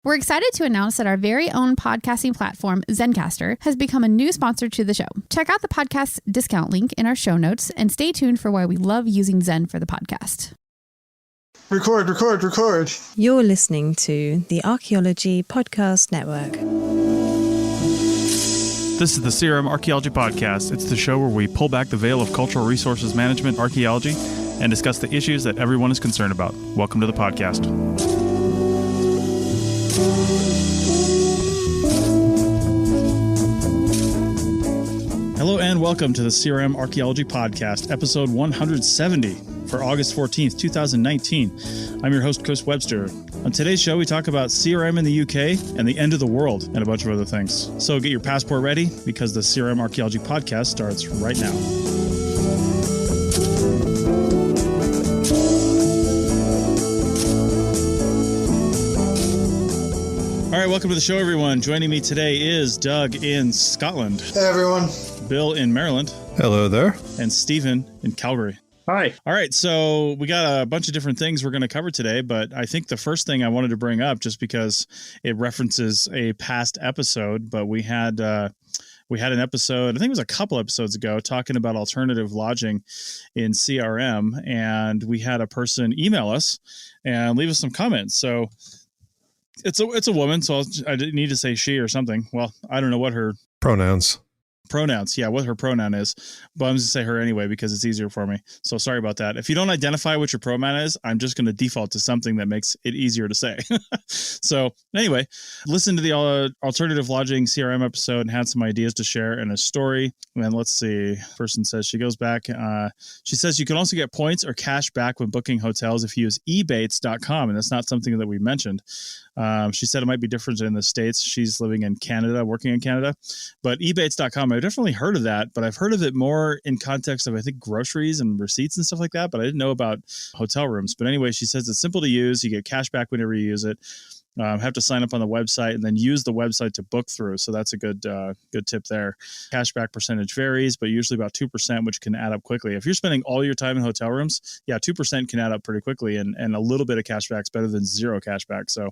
We're excited to announce that our very own podcasting platform, Zencastr, has become a new sponsor to the show. Check out the podcast's discount link in our show notes and stay tuned for why we love using Zen for the podcast. Record. You're listening to the Archaeology Podcast Network. This is the CRM Archaeology Podcast. It's the show where we pull back the veil of cultural resources management archaeology and discuss the issues that everyone is concerned about. Welcome to the podcast. Hello and welcome to the CRM Archaeology Podcast, episode 170 for August 14th, 2019. I'm your host, Chris Webster. On today's show, we talk about CRM in the UK and the end of the world and a bunch of other things. So get your passport ready because the CRM Archaeology Podcast starts right now. All right, welcome to the show, everyone. Joining me today is Doug in Scotland. Hey, everyone. Bill in Maryland. Hello there. And Stephen in Calgary. Hi. All right, so we got a bunch of different things we're going to cover today, but I think the first thing I wanted to bring up, just because it references a past episode, but we had an episode, I think it was a couple episodes ago, talking about alternative lodging in CRM, and we had a person email us and leave us some comments. So it's a woman, so I didn't need to say she or something. Well, I don't know what her pronouns. Yeah, what her pronoun is, but I'm just going to say her anyway because it's easier for me. So sorry about that. If you don't identify what your pronoun is, I'm just going to default to something that makes it easier to say. So anyway, listen to the alternative lodging CRM episode and had some ideas to share and a story. And let's see, person says she goes back. She says you can also get points or cash back when booking hotels if you use ebates.com. And that's not something that we mentioned. She said it might be different in the States. She's living in Canada, working in Canada, but ebates.com, I've definitely heard of that, but I've heard of it more in context of, I think, groceries and receipts and stuff like that, but I didn't know about hotel rooms. But anyway, she says it's simple to use. You get cash back whenever you use it. Have to sign up on the website and then use the website to book through. So that's a good tip there. Cashback percentage varies, but usually about 2%, which can add up quickly. If you're spending all your time in hotel rooms, 2% can add up pretty quickly, and a little bit of cashback is better than zero cashback. So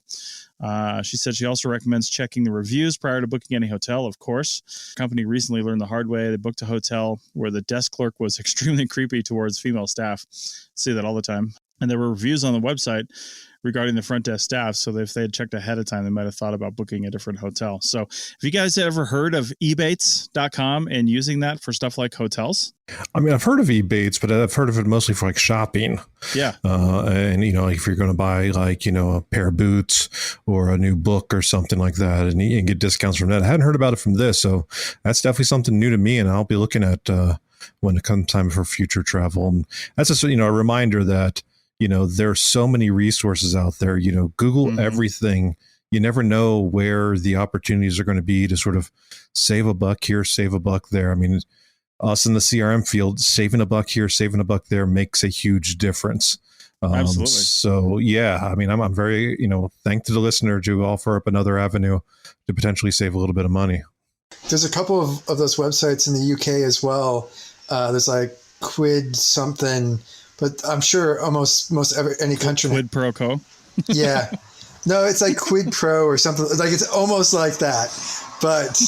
she said she also recommends checking the reviews prior to booking any hotel, of course. The company recently learned the hard way. They booked a hotel where the desk clerk was extremely creepy towards female staff. See that all the time. And there were reviews on the website regarding the front desk staff. So if they had checked ahead of time, they might have thought about booking a different hotel. So have you guys ever heard of ebates.com and using that for stuff like hotels? I mean, I've heard of eBates, but I've heard of it mostly for like shopping. Yeah. And, if you're going to buy like, a pair of boots or a new book or something like that and you can get discounts from that. I hadn't heard about it from this. So that's definitely something new to me. And I'll be looking at when it comes time for future travel. And that's just, a reminder that, there's so many resources out there, Google everything. You never know where the opportunities are going to be to sort of save a buck here, save a buck there. I mean, us in the CRM field, saving a buck here, saving a buck there makes a huge difference. Absolutely. So, yeah, I mean, I'm very, thank to the listener to offer up another avenue to potentially save a little bit of money. There's a couple of those websites in the UK as well. There's like Quid something, but I'm sure almost any country. Quid pro quo. Yeah. No, it's like Quid Pro or something. Like it's almost like that. But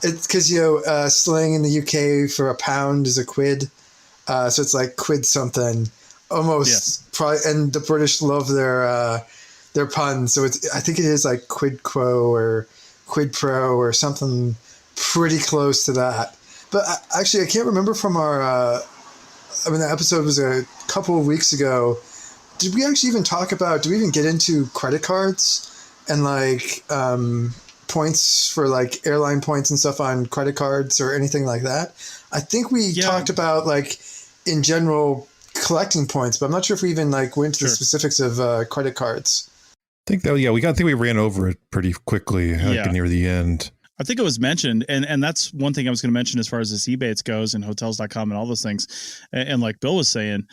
it's because, slang in the UK for a pound is a quid. So it's like quid something. Almost. Yes. Probably, and the British love their puns. So I think it is like quid quo or quid pro or something pretty close to that. But actually, I can't remember from our the episode was a couple of weeks ago. Did we actually even talk about, do we even get into credit cards and like points for like airline points and stuff on credit cards or anything like that? I think we talked about like in general collecting points, but I'm not sure if we even like went into the specifics of credit cards. I think we ran over it pretty quickly near the end. I think it was mentioned, and that's one thing I was going to mention as far as this eBates goes and hotels.com and all those things. And like Bill was saying,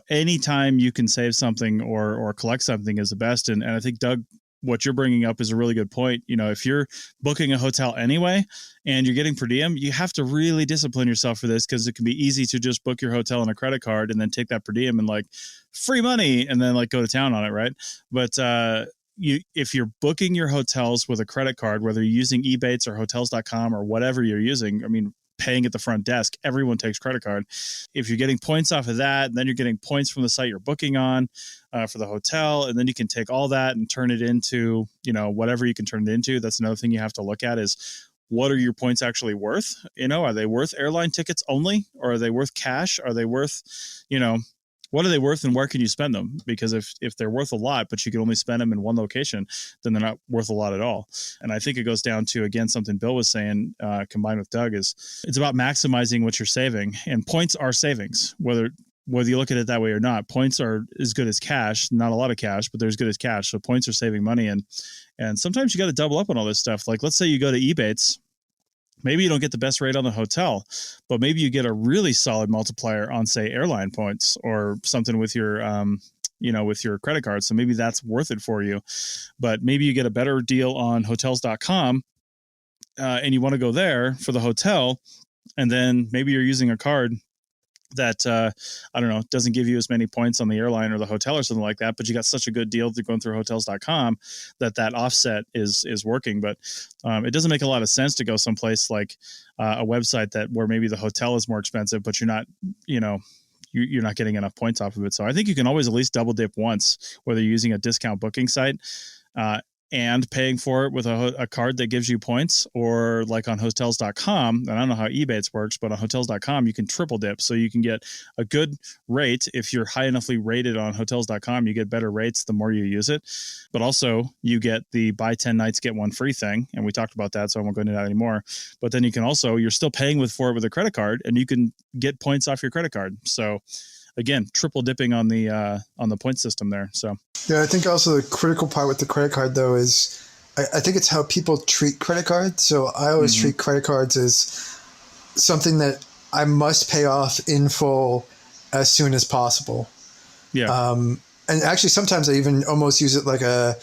anytime you can save something or collect something is the best. And I think, Doug, what you're bringing up is a really good point. If you're booking a hotel anyway and you're getting per diem, you have to really discipline yourself for this because it can be easy to just book your hotel on a credit card and then take that per diem and like free money and then like go to town on it, right? But if you're booking your hotels with a credit card, whether you're using Ebates or hotels.com or whatever you're using, I mean, paying at the front desk, everyone takes credit card. If you're getting points off of that, and then you're getting points from the site you're booking on for the hotel, and then you can take all that and turn it into, whatever you can turn it into. That's another thing you have to look at is, what are your points actually worth? Are they worth airline tickets only, or are they worth cash? Are they worth, what are they worth, and where can you spend them? Because if they're worth a lot, but you can only spend them in one location, then they're not worth a lot at all. And I think it goes down to, again, something Bill was saying, combined with Doug, is it's about maximizing what you're saving, and points are savings, whether you look at it that way or not. Points are as good as cash, not a lot of cash, but they're as good as cash. So points are saving money. And sometimes you got to double up on all this stuff. Like, let's say you go to Ebates. Maybe you don't get the best rate on the hotel, but maybe you get a really solid multiplier on, say, airline points or something with your, with your credit card. So maybe that's worth it for you. But maybe you get a better deal on hotels.com and you want to go there for the hotel. And then maybe you're using a card that, doesn't give you as many points on the airline or the hotel or something like that, but you got such a good deal through going through hotels.com that offset is working. But it doesn't make a lot of sense to go someplace like a website where maybe the hotel is more expensive, but you're not, you're not getting enough points off of it. So I think you can always at least double dip once, whether you're using a discount booking site, and paying for it with a card that gives you points, or like on hotels.com. And I don't know how Ebates works, but on hotels.com, you can triple dip. So you can get a good rate. If you're high enoughly rated on hotels.com, you get better rates the more you use it. But also you get the buy 10 nights, get one free thing. And we talked about that, so I won't go into that anymore. But then you can also, you're still paying for it with a credit card, and you can get points off your credit card. So again, triple dipping on the point system there. So yeah, I think also the critical part with the credit card though is I think it's how people treat credit cards. So I always treat credit cards as something that I must pay off in full as soon as possible. Yeah. And actually sometimes I even almost use it like a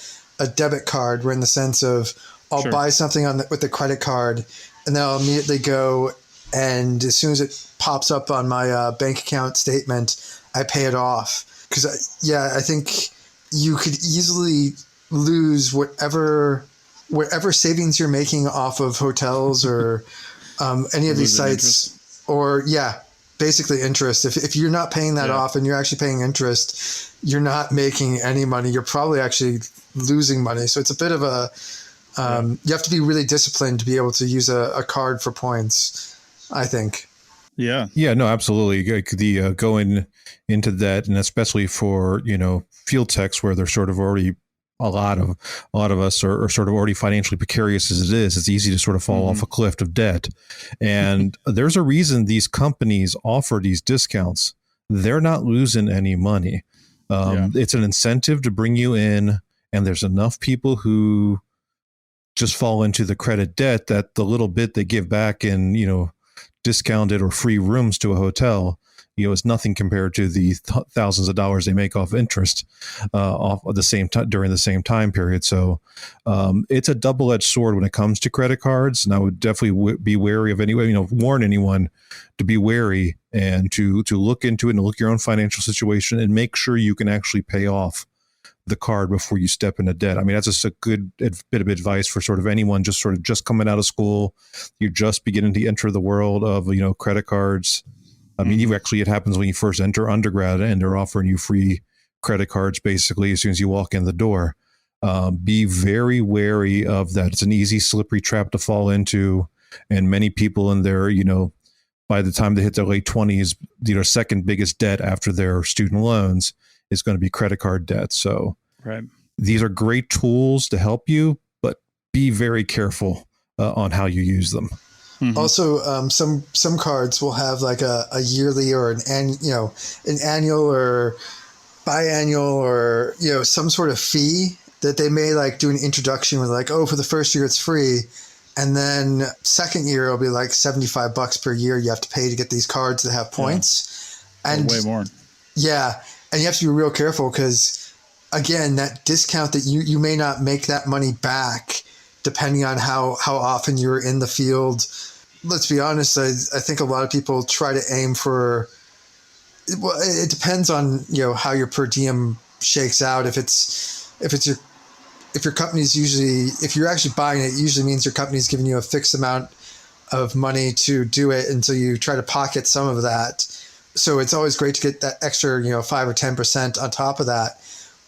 debit card, where in the sense of I'll buy something with the credit card, and then I'll immediately go, and as soon as it pops up on my bank account statement, I pay it off. Because, I think you could easily lose whatever savings you're making off of hotels or any of these sites. Interest. Or, basically interest. If you're not paying that off and you're actually paying interest, you're not making any money. You're probably actually losing money. So it's a bit of a you have to be really disciplined to be able to use a card for points, I think. Yeah, no, absolutely. The going into that, and especially for field techs, where they're sort of already a lot of us are sort of already financially precarious as it is. It's easy to sort of fall off a cliff of debt, and there's a reason these companies offer these discounts. They're not losing any money. It's an incentive to bring you in, and there's enough people who just fall into the credit debt that the little bit they give back in discounted or free rooms to a hotel, is nothing compared to the thousands of dollars they make off interest off of the same time during the same time period. So it's a double-edged sword when it comes to credit cards, and I would definitely be wary of warn anyone to be wary and to look into it and look at your own financial situation and make sure you can actually pay off the card before you step into debt. I mean, that's just a good bit of advice for sort of anyone just coming out of school. You're just beginning to enter the world of, credit cards. I mean, it happens when you first enter undergrad, and they're offering you free credit cards basically as soon as you walk in the door. Be very wary of that. It's an easy, slippery trap to fall into. And many people in their, by the time they hit their late 20s, their second biggest debt after their student loans is going to be credit card debt. So these are great tools to help you, but be very careful on how you use them. Also, some cards will have like a yearly or an annual or biannual or some sort of fee that they may like do an introduction with, like, for the first year it's free, and then second year it'll be like $75 per year you have to pay to get these cards that have points, and way more. Yeah. And you have to be real careful because, again, that discount that you may not make that money back depending on how often you're in the field. Let's be honest, I think a lot of people try to aim for – well, it depends on, how your per diem shakes out. If it's your if your company's if you're actually buying it, usually means your company's giving you a fixed amount of money to do it, and so you try to pocket some of that. So it's always great to get that extra, 5 or 10% on top of that.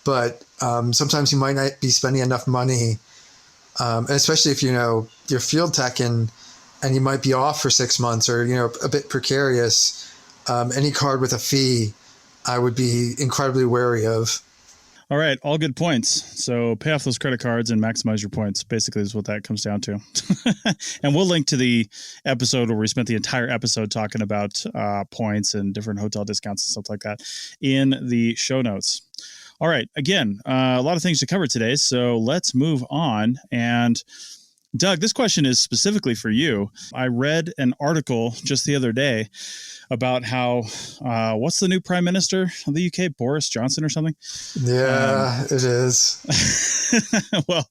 But sometimes you might not be spending enough money, and especially if you're field tech and you might be off for 6 months or a bit precarious. Any card with a fee, I would be incredibly wary of. All right, all good points. So pay off those credit cards and maximize your points, basically is what that comes down to. And we'll link to the episode where we spent the entire episode talking about points and different hotel discounts and stuff like that in the show notes. All right, again, a lot of things to cover today, so let's move on. And Doug, this question is specifically for you. I read an article just the other day about how, what's the new prime minister of the UK, Boris Johnson or something? Yeah, it is. Well,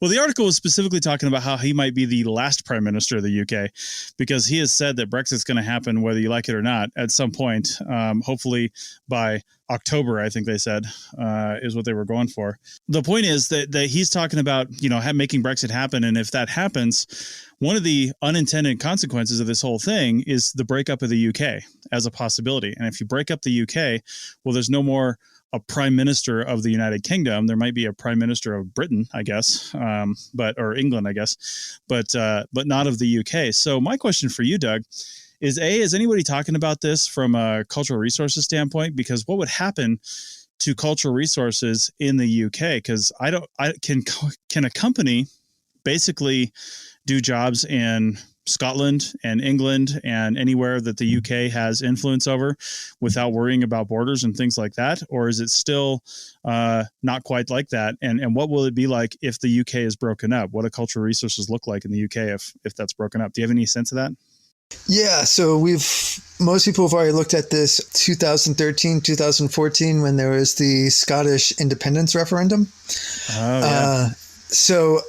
the article was specifically talking about how he might be the last prime minister of the UK, because he has said that Brexit's going to happen whether you like it or not at some point, hopefully by October, I think they said, is what they were going for. The point is that he's talking about, making Brexit happen. And if that happens, one of the unintended consequences of this whole thing is the breakup of the UK as a possibility. And if you break up the UK, well, there's no more a prime minister of the United Kingdom. There might be a prime minister of Britain, I guess, or England, I guess, but not of the UK. So my question for you, Doug, is anybody talking about this from a cultural resources standpoint? Because what would happen to cultural resources in the UK? Because can a company basically do jobs in Scotland and England and anywhere that the UK has influence over without worrying about borders and things like that? Or is it still not quite like that? And what will it be like if the UK is broken up? What do cultural resources look like in the UK if that's broken up? Do you have any sense of that? Yeah, so most people have already looked at this 2013, 2014, when there was the Scottish independence referendum. Oh, yeah. So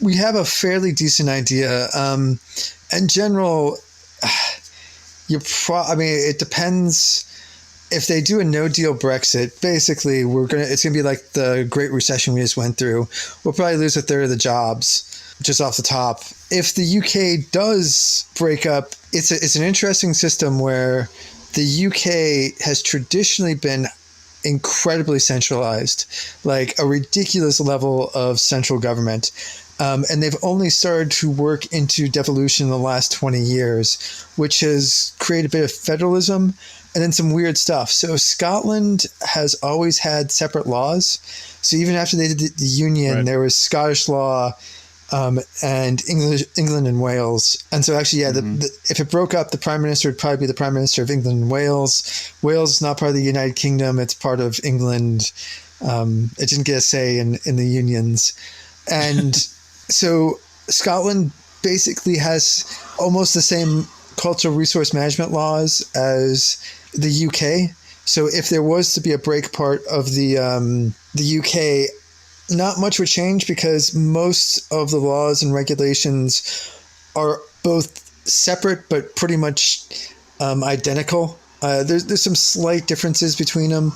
we have a fairly decent idea. In general, it depends. If they do a no deal Brexit, basically it's gonna be like the Great Recession we just went through. We'll probably lose a third of the jobs just off the top. If the UK does break up, it's an interesting system where the UK has traditionally been incredibly centralized, like a ridiculous level of central government. And they've only started to work into devolution in the last 20 years, which has created a bit of federalism and then some weird stuff. So Scotland has always had separate laws. So even after they did the Union, right, there was Scottish law, and England and Wales. And so actually, if it broke up, the prime minister would probably be the prime minister of England and Wales. Wales is not part of the United Kingdom. It's part of England. It didn't get a say in the unions. And so Scotland basically has almost the same cultural resource management laws as the UK. So if there was to be a break part of the UK, not much would change because most of the laws and regulations are both separate but pretty much identical. There's some slight differences between them,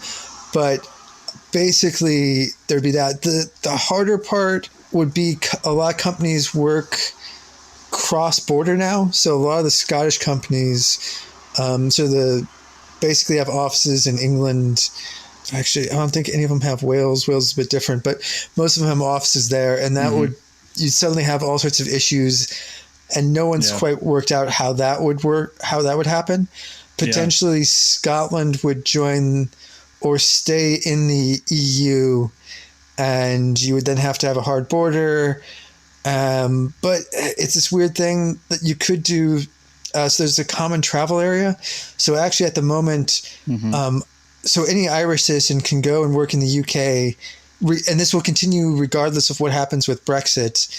but basically there'd be that. The harder part would be a lot of companies work cross-border now. So a lot of the Scottish companies, basically have offices in England. Actually, I don't think any of them have Wales. Wales is a bit different, but most of them have offices there, and that you'd suddenly have all sorts of issues, and no one's quite worked out how that would work, how that would happen. Potentially, Scotland would join or stay in the EU, and you would then have to have a hard border. But it's this weird thing that you could do. So there's a common travel area. So actually, at the moment. So any Irish citizen can go and work in the UK, and this will continue regardless of what happens with Brexit.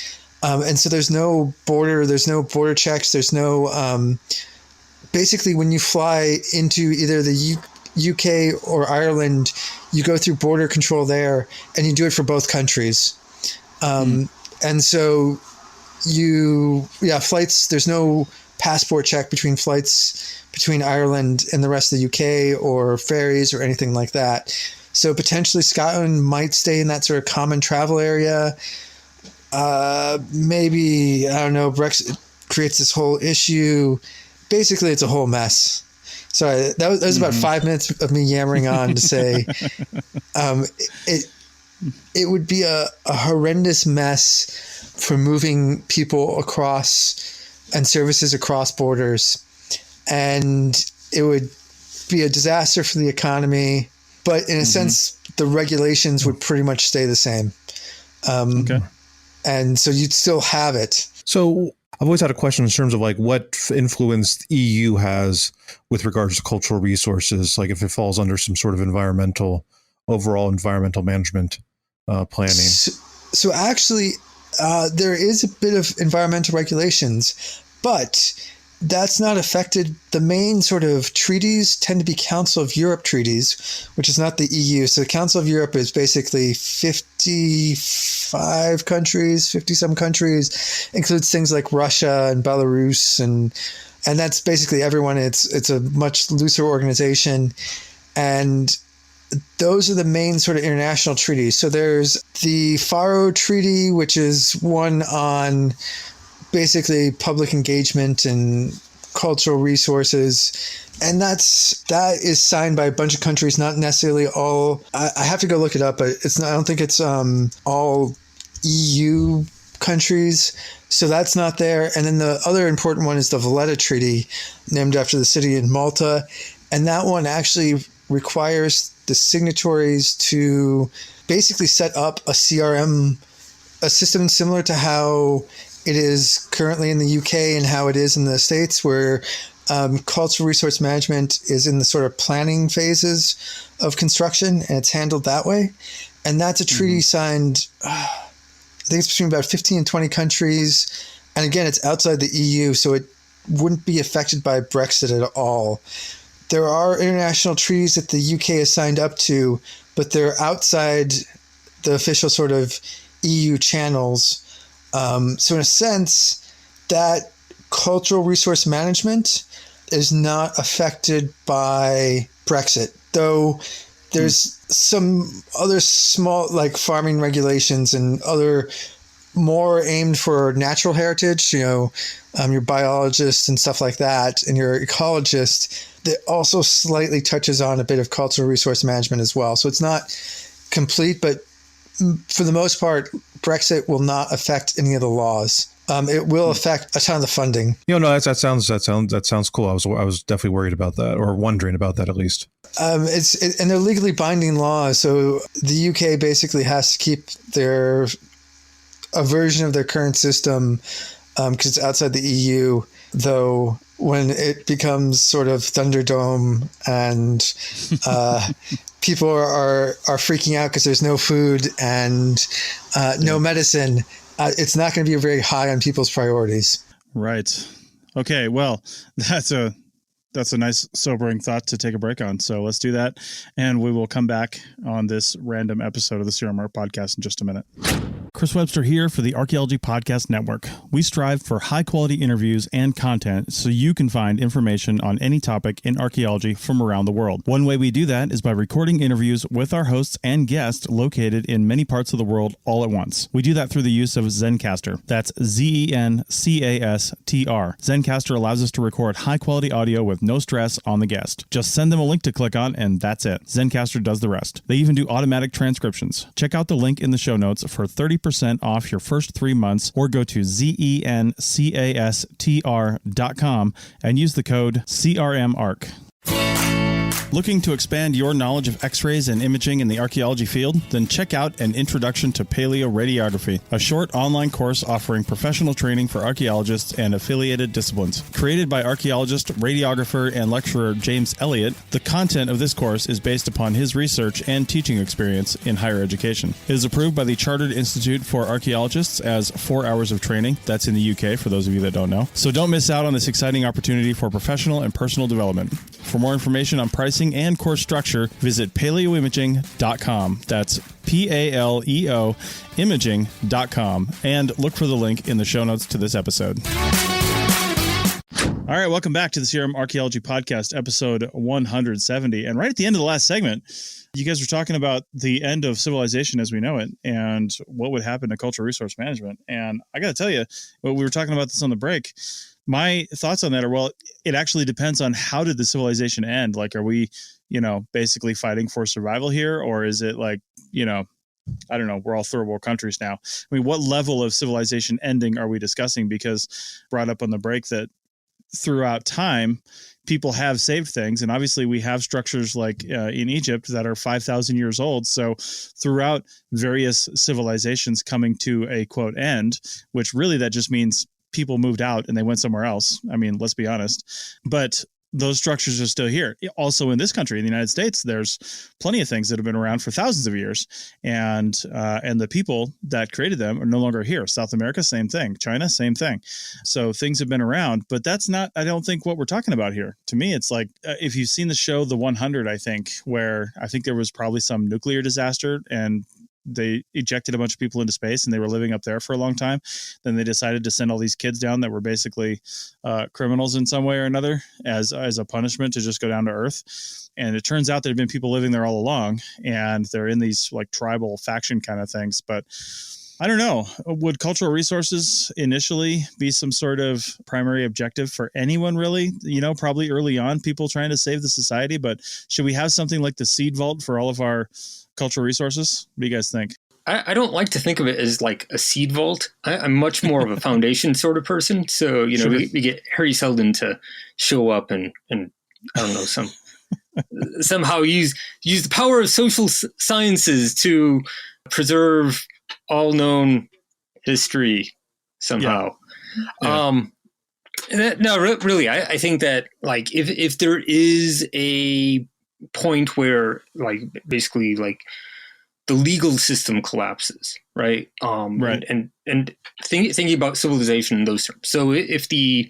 And so there's no border checks. There's no, basically when you fly into either the UK or Ireland, you go through border control there, and you do it for both countries. And so flights, there's no passport check between flights between Ireland and the rest of the UK or ferries or anything like that. So potentially Scotland might stay in that sort of common travel area. Maybe, I don't know, Brexit creates this whole issue. Basically, it's a whole mess. Sorry, that was about 5 minutes of me yammering on to say it would be a horrendous mess for moving people across and services across borders. And it would be a disaster for the economy. But in a sense, the regulations would pretty much stay the same. Okay. And so you'd still have it. So I've always had a question in terms of like what influence the EU has with regards to cultural resources, like if it falls under some sort of overall environmental management planning. So actually, there is a bit of environmental regulations, but that's not affected. The main sort of treaties tend to be Council of Europe treaties, which is not the EU. So the Council of Europe is basically 55 countries, 50-some countries, includes things like Russia and Belarus, and that's basically everyone. It's a much looser organization, and those are the main sort of international treaties. So there's the Faro Treaty, which is one on basically public engagement and cultural resources. And that is signed by a bunch of countries, not necessarily all. I have to go look it up, but I don't think it's all EU countries. So that's not there. And then the other important one is the Valletta Treaty, named after the city in Malta. And that one actually requires the signatories to basically set up a CRM, a system similar to how it is currently in the UK and how it is in the States, where cultural resource management is in the sort of planning phases of construction, and it's handled that way. And that's a treaty signed, I think it's between about 15 and 20 countries. And again, it's outside the EU, so it wouldn't be affected by Brexit at all. There are international treaties that the UK has signed up to, but they're outside the official sort of EU channels. So in a sense, that cultural resource management is not affected by Brexit, though there's some other small, like farming regulations and other more aimed for natural heritage, your biologists and stuff like that, and your ecologist, that also slightly touches on a bit of cultural resource management as well. So it's not complete, but for the most part, Brexit will not affect any of the laws. It will affect a ton of the funding. No, that sounds cool. I was definitely worried about that, or wondering about that at least. And they're legally binding laws. So the UK basically has to keep a version of their current system because it's outside the EU. Though when it becomes sort of Thunderdome and people are freaking out because there's no food and no medicine, it's not going to be very high on people's priorities. Right. Okay. Well, that's a nice sobering thought to take a break on. So let's do that. And we will come back on this random episode of the CRM Art Podcast in just a minute. Chris Webster here for the Archaeology Podcast Network. We strive for high quality interviews and content so you can find information on any topic in archaeology from around the world. One way we do that is by recording interviews with our hosts and guests located in many parts of the world all at once. We do that through the use of Zencastr. That's Zencastr. Zencastr allows us to record high quality audio with no stress on the guest. Just send them a link to click on and that's it. Zencastr does the rest. They even do automatic transcriptions. Check out the link in the show notes for 30% off your first 3 months, or go to zencastr.com and use the code CRMARC. Looking to expand your knowledge of X-rays and imaging in the archaeology field? Then check out An Introduction to Paleoradiography, a short online course offering professional training for archaeologists and affiliated disciplines. Created by archaeologist, radiographer, and lecturer James Elliott, the content of this course is based upon his research and teaching experience in higher education. It is approved by the Chartered Institute for Archaeologists as 4 hours of training. That's in the UK, for those of you that don't know. So don't miss out on this exciting opportunity for professional and personal development. For more information on pricing and course structure, visit paleoimaging.com. That's PALEO imaging.com, and look for the link in the show notes to this episode. All right, welcome back to the CRM Archaeology Podcast, episode 170. And right at the end of the last segment, you guys were talking about the end of civilization as we know it and what would happen to cultural resource management. And I got to tell you, we were talking about this on the break. My thoughts on that are, well, it actually depends on how did the civilization end? Like, are we, basically fighting for survival here? Or is it like, I don't know, we're all third world countries now. I mean, what level of civilization ending are we discussing? Because brought up on the break that throughout time, people have saved things. And obviously we have structures like in Egypt that are 5,000 years old. So throughout various civilizations coming to a quote end, which really that just means people moved out and they went somewhere else. I mean, let's be honest. But those structures are still here. Also in this country, in the United States, there's plenty of things that have been around for thousands of years. And the people that created them are no longer here. South America, same thing. China, same thing. So things have been around, but that's not, I don't think, what we're talking about here. To me, it's like, if you've seen the show The 100, I think, where I think there was probably some nuclear disaster and they ejected a bunch of people into space and they were living up there for a long time. Then they decided to send all these kids down that were basically criminals in some way or another as a punishment to just go down to Earth. And it turns out there have been people living there all along and they're in these like tribal faction kind of things. But I don't know, would cultural resources initially be some sort of primary objective for anyone really? Probably early on, people trying to save the society, but should we have something like the seed vault for all of our cultural resources? What do you guys think? I don't like to think of it as like a seed vault. I'm much more of a foundation sort of person. So, Sure. we get Harry Seldon to show up and I don't know, somehow use the power of social sciences to preserve all known history somehow. Yeah. Really, I think that like if there is a point where like basically like the legal system collapses, right? Right. And thinking about civilization in those terms. So if the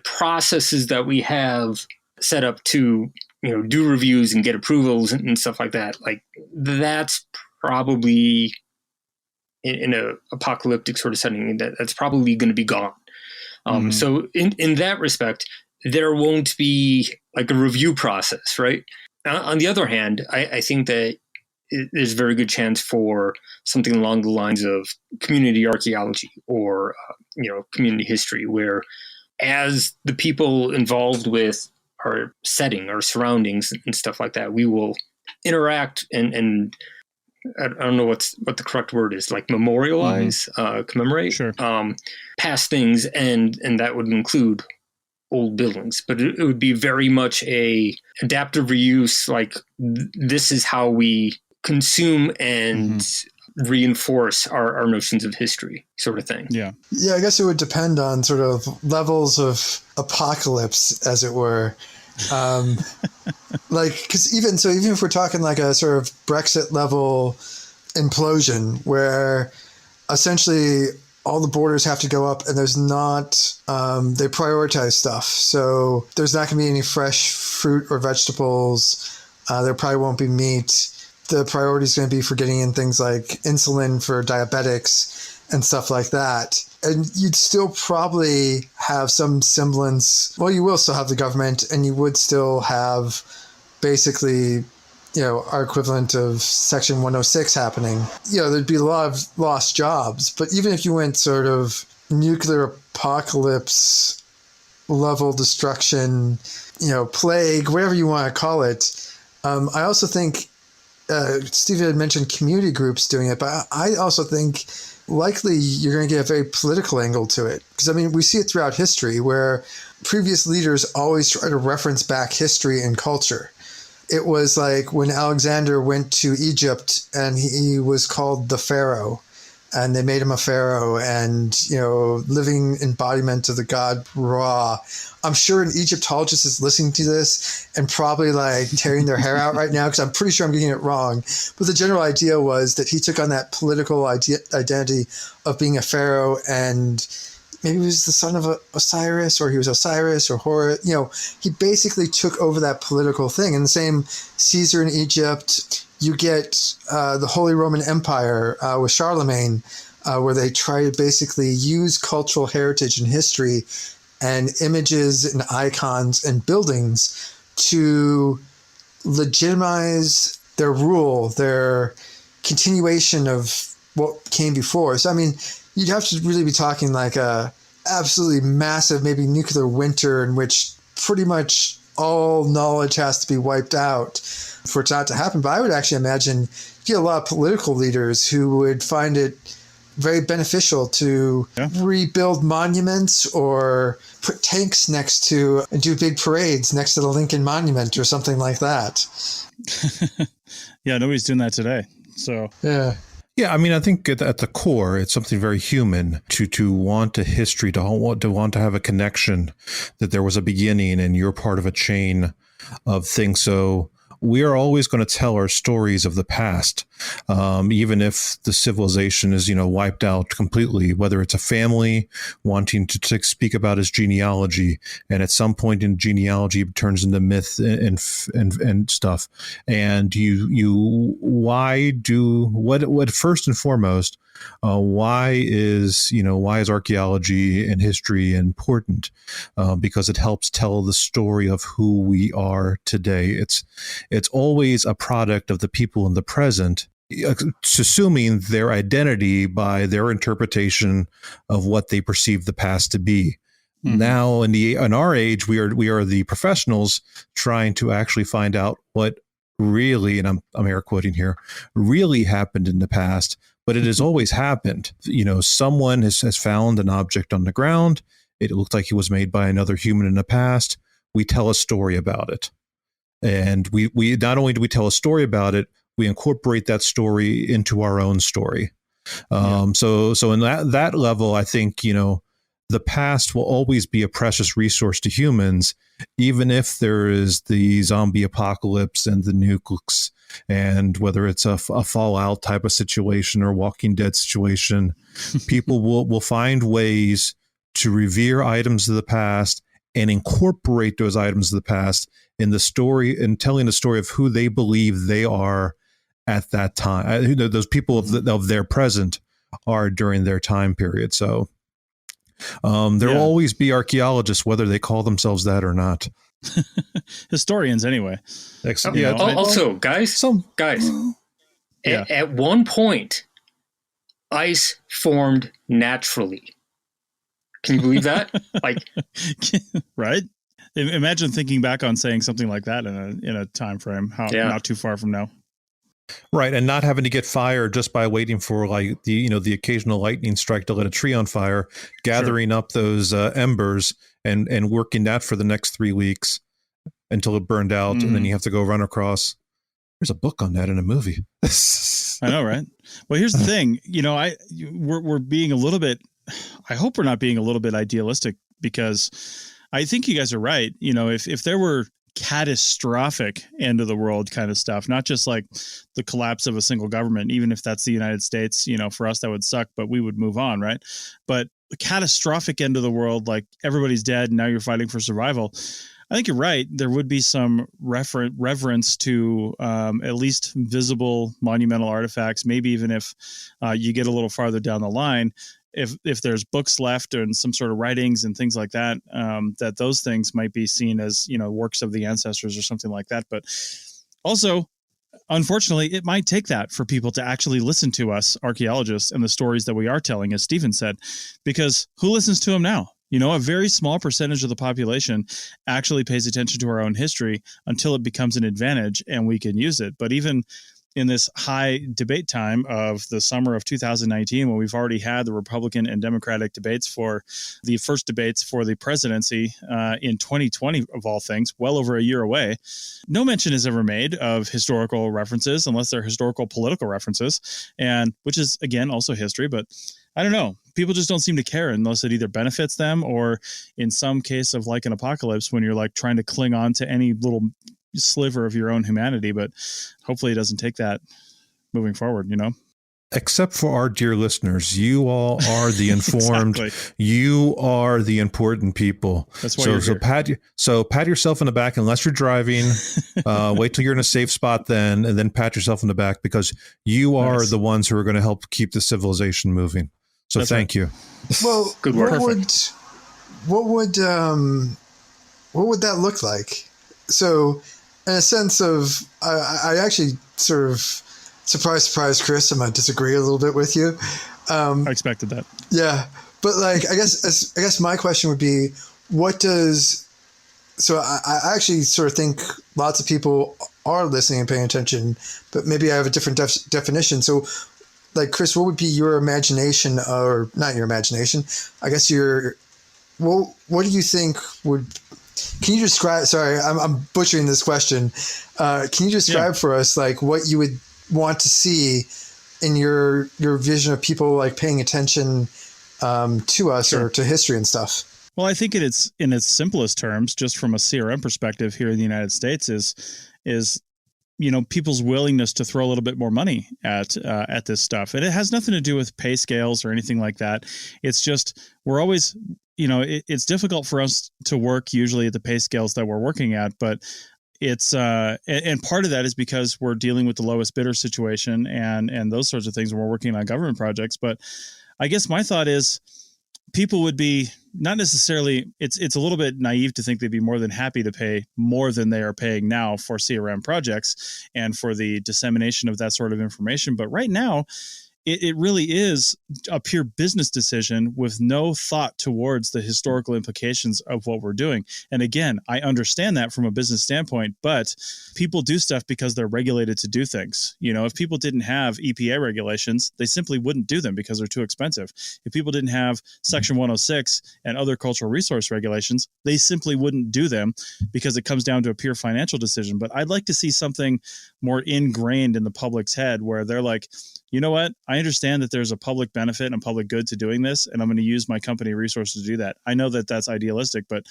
processes that we have set up to do reviews and get approvals and stuff like that, like that's probably in a apocalyptic sort of setting that's probably going to be gone. So in that respect, there won't be like a review process, right? On the other hand, I think that there's a very good chance for something along the lines of community archaeology or, community history, where as the people involved with our setting, our surroundings and stuff like that, we will interact and I don't know what the correct word is, like memorialize, commemorate, Sure. Past things. And that would include old buildings, but it would be very much a adaptive reuse. Like this is how we consume and reinforce our notions of history sort of thing. Yeah, I guess it would depend on sort of levels of apocalypse, as it were. Because even if we're talking like a sort of Brexit level implosion where essentially all the borders have to go up and there's not, they prioritize stuff. So there's not going to be any fresh fruit or vegetables. There probably won't be meat. The priority is going to be for getting in things like insulin for diabetics and stuff like that. And you'd still probably have some semblance. Well, you will still have the government and you would still have basically, our equivalent of Section 106 happening. There'd be a lot of lost jobs. But even if you went sort of nuclear apocalypse level destruction, plague, whatever you want to call it, I also think Stephen had mentioned community groups doing it, but I also think likely you're going to get a very political angle to it. Because, we see it throughout history where previous leaders always try to reference back history and culture. It was like when Alexander went to Egypt and he was called the Pharaoh, and they made him a pharaoh and, living embodiment of the god Ra. I'm sure an Egyptologist is listening to this and probably like tearing their hair out right now because I'm pretty sure I'm getting it wrong. But the general idea was that he took on that political identity of being a pharaoh, and maybe he was the son of Osiris, or he was Osiris or Horus. He basically took over that political thing. And the same Caesar in Egypt. You get the Holy Roman Empire with Charlemagne, where they try to basically use cultural heritage and history and images and icons and buildings to legitimize their rule, their continuation of what came before. So, I mean, you'd have to really be talking like a absolutely massive, maybe nuclear winter in which pretty much all knowledge has to be wiped out for it not to happen. But I would actually imagine you get a lot of political leaders who would find it very beneficial to rebuild monuments or put tanks next to and do big parades next to the Lincoln Monument or something like that. Yeah, nobody's doing that today. So yeah, I mean, I think at the core, it's something very human to want a history, to want to have a connection, that there was a beginning and you're part of a chain of things. So we are always going to tell our stories of the past, even if the civilization is, wiped out completely, whether it's a family wanting to speak about its genealogy. And at some point in genealogy, it turns into myth and stuff. And what first and foremost, why is archaeology and history important? Because it helps tell the story of who we are today. It's always a product of the people in the present, assuming their identity by their interpretation of what they perceive the past to be. Mm-hmm. Now, in our age, we are the professionals trying to actually find out what really, and I'm air quoting here, really happened in the past. But it has always happened. Someone has found an object on the ground. It looked like it was made by another human in the past. We tell a story about it. And we not only do we tell a story about it, we incorporate that story into our own story. So in that level, I think, the past will always be a precious resource to humans, even if there is the zombie apocalypse and the nukes, and whether it's a Fallout type of situation or Walking Dead situation, people will find ways to revere items of the past and incorporate those items of the past in the story and telling the story of who they believe they are at that time. Those people of their present are during their time period. So there will always be archaeologists, whether they call themselves that or not. Historians, anyway. Also, guys, at one point, ice formed naturally. Can you believe that? Right? Imagine thinking back on saying something like that in a time frame, not too far from now. Right, and not having to get fired just by waiting for the occasional lightning strike to let a tree on fire, gathering up those embers and working that for the next 3 weeks until it burned out, and then you have to go run across. There's a book on that in a movie. I know, right? Well, here's the thing. We're being a little bit. I hope we're not being a little bit idealistic, because I think you guys are right. If there were catastrophic end of the world kind of stuff, not just like the collapse of a single government, even if that's the United States, for us that would suck, but we would move on, right? But the catastrophic end of the world, like everybody's dead and now you're fighting for survival, I think you're right. There would be some reverence to at least visible monumental artifacts, maybe even if you get a little farther down the line, if there's books left and some sort of writings and things like that, that those things might be seen as, works of the ancestors or something like that. But also, unfortunately, it might take that for people to actually listen to us archaeologists and the stories that we are telling, as Stephen said, because who listens to them now? A very small percentage of the population actually pays attention to our own history until it becomes an advantage and we can use it. But even in this high debate time of the summer of 2019, when we've already had the Republican and Democratic debates for the first debates for the presidency in 2020, of all things, well over a year away, no mention is ever made of historical references unless they're historical political references, and which is, again, also history. But I don't know. People just don't seem to care unless it either benefits them or, in some case of like an apocalypse, when you're like trying to cling on to any little sliver of your own humanity. But hopefully it doesn't take that moving forward, Except for our dear listeners, you all are the informed. Exactly. You are the important people. That's why you're here. Pat yourself in the back unless you're driving. Wait till you're in a safe spot then, and then pat yourself in the back, because you are the ones who are going to help keep the civilization moving. So thank you. Well, good work. what would that look like? So, in a sense of, I actually sort of, surprise, Chris, I might disagree a little bit with you. I expected that. Yeah, but like, I guess my question would be, so I actually sort of think lots of people are listening and paying attention, but maybe I have a different definition. So, like, Chris, what would be your imagination, or not your imagination? I guess what do you think would? Can you describe? Sorry, I'm butchering this question. Can you describe for us, like, what you would want to see in your vision of people like paying attention to us or to history and stuff? Well, I think in its simplest terms, just from a CRM perspective here in the United States, is people's willingness to throw a little bit more money at this stuff, and it has nothing to do with pay scales or anything like that. It's just we're always, it's difficult for us to work usually at the pay scales that we're working at, but it's and part of that is because we're dealing with the lowest bidder situation and those sorts of things when we're working on government projects. But I guess my thought is, people would be not necessarily, it's a little bit naive to think they'd be more than happy to pay more than they are paying now for CRM projects and for the dissemination of that sort of information. But right now, it really is a pure business decision with no thought towards the historical implications of what we're doing. And again, I understand that from a business standpoint, but people do stuff because they're regulated to do things. If people didn't have EPA regulations, they simply wouldn't do them because they're too expensive. If people didn't have Section 106 and other cultural resource regulations, they simply wouldn't do them because it comes down to a pure financial decision. But I'd like to see something more ingrained in the public's head where they're like, you know what? I understand that there's a public benefit and a public good to doing this, and I'm going to use my company resources to do that. I know that that's idealistic, but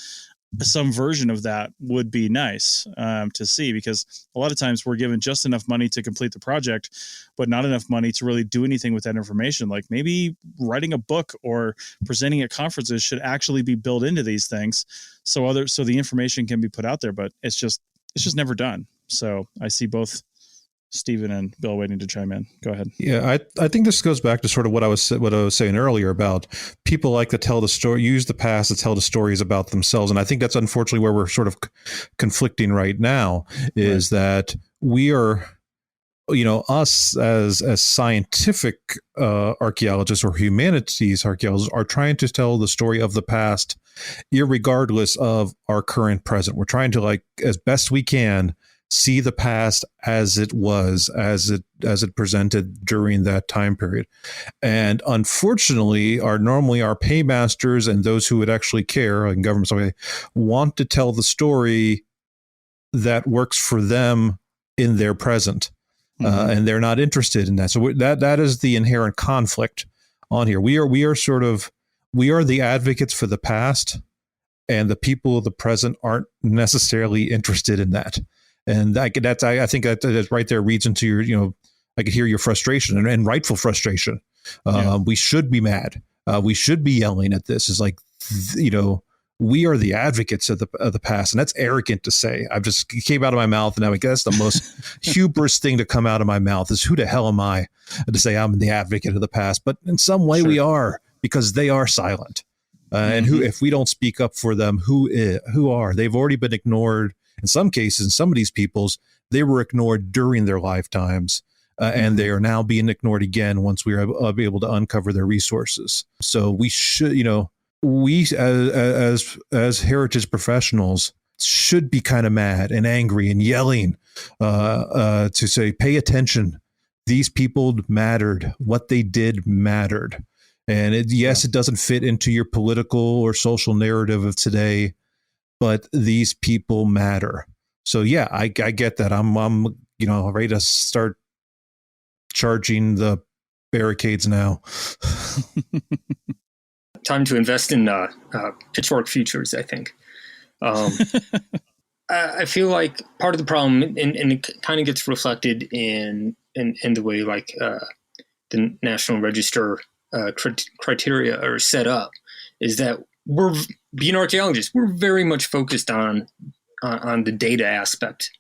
some version of that would be nice to see, because a lot of times we're given just enough money to complete the project, but not enough money to really do anything with that information. Like maybe writing a book or presenting at conferences should actually be built into these things so the information can be put out there, but it's just never done. So I see both Stephen and Bill waiting to chime in. Go ahead. Yeah, I think this goes back to sort of what I was saying earlier about people like to tell the story, use the past to tell the stories about themselves, and I think that's unfortunately where we're sort of conflicting right now. Is that we are, us as scientific archaeologists or humanities archaeologists are trying to tell the story of the past, irregardless of our current present. We're trying to, like, as best we can, see the past as it was, as it presented during that time period. And unfortunately, our paymasters and those who would actually care, and governments, want to tell the story that works for them in their present. And they're not interested in that. So that is the inherent conflict on here. We are the advocates for the past, and the people of the present aren't necessarily interested in that. And I think that right there reads into your, I could hear your frustration and rightful frustration. We should be mad. We should be yelling at this. It's like, we are the advocates of the past, and that's arrogant to say. It came out of my mouth, and I guess the most hubris thing to come out of my mouth is, who the hell am I to say I'm the advocate of the past? But in some way we are, because they are silent. And if we don't speak up for them, who are? They've already been ignored. In some cases, some of these peoples, they were ignored during their lifetimes, and they are now being ignored again once we are able to uncover their resources. So we should, we as heritage professionals should be kind of mad and angry and yelling to say, pay attention. These people mattered. What they did mattered. And it doesn't fit into your political or social narrative of today, but these people matter. So yeah, I get that. I'm ready to start charging the barricades now. Time to invest in Pitchfork futures, I think. I feel like part of the problem, and it kind of gets reflected in the way like the National Register criteria are set up, is that we're, being archaeologists, we're very much focused on the data aspect,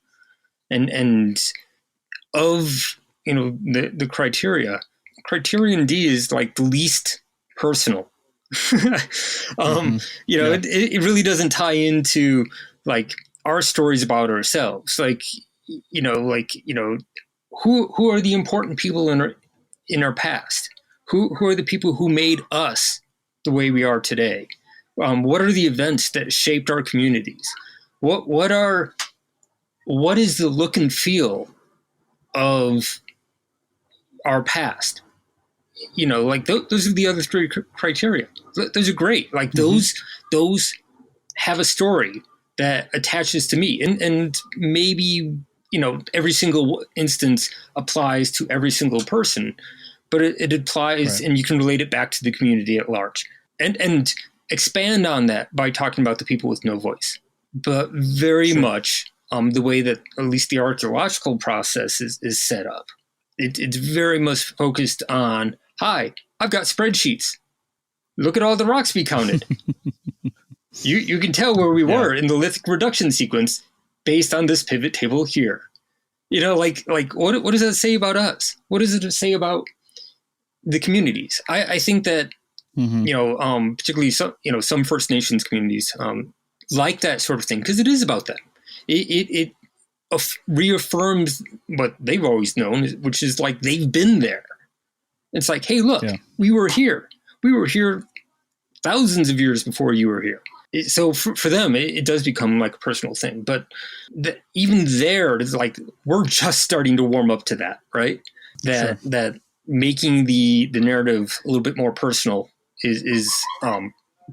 and of the criteria. Criterion D is like the least personal It really doesn't tie into like our stories about ourselves. Who are the important people in our past? Who are the people who made us the way we are today? What are the events that shaped our communities? What is the look and feel of our past? Those are the other three criteria. Those are great. Like those have a story that attaches to me, and maybe every single instance applies to every single person, but it applies, and you can relate it back to the community at large, and expand on that by talking about the people with no voice. But very much the way that at least the archaeological process is set up, it's very much focused on, hi, I've got spreadsheets. Look at all the rocks we counted. You can tell where we were in the lithic reduction sequence based on this pivot table here. What does that say about us? What does it say about the communities? I think that, particularly some First Nations communities like that sort of thing, because it is about them. It reaffirms what they've always known, which is like they've been there. It's like, hey, look, we were here. We were here thousands of years before you were here. So for them, it does become like a personal thing. But even there, it's like we're just starting to warm up to that, right? That making the narrative a little bit more personal is